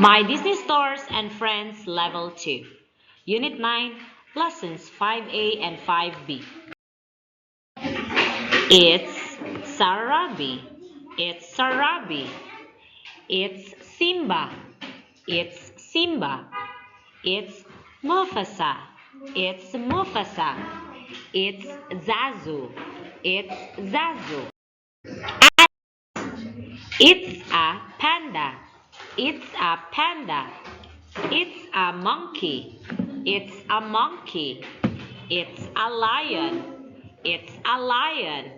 My Disney Stores and Friends Level 2. Unit 9, Lessons 5A and 5B. It's Sarabi. It's Sarabi. It's Simba. It's Simba. It's Mufasa. It's Mufasa. It's Zazu. It's Zazu. It's a panda. It's a panda. It's a monkey. It's a monkey. It's a lion. It's a lion.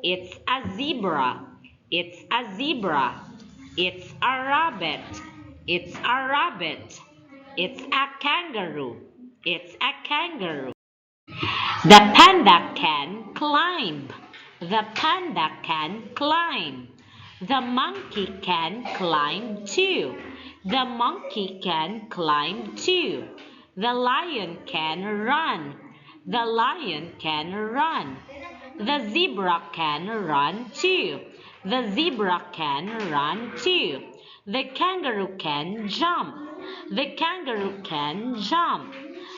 It's a zebra. It's a zebra. It's a rabbit. It's a rabbit. It's a kangaroo. It's a kangaroo. The panda can climb. The panda can climb. The monkey can climb too. The monkey can climb too. The lion can run. The lion can run. The zebra can run too. The zebra can run too. The kangaroo can jump. The kangaroo can jump.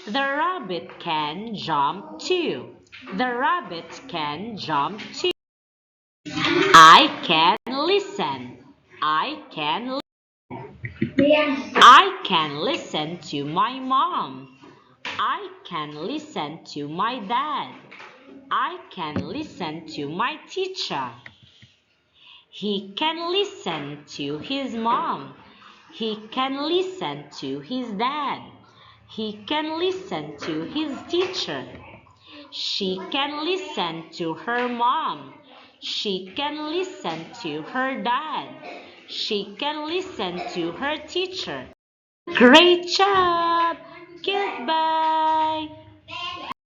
The rabbit can jump too. The rabbit can jump too. I can listen. I can listen to my mom. I can listen to my dad. I can listen to my teacher. He can listen to his mom. He can listen to his dad. He can listen to his teacher. She can listen to her mom. She can listen to her dad. She can listen to her teacher. Great job! Goodbye!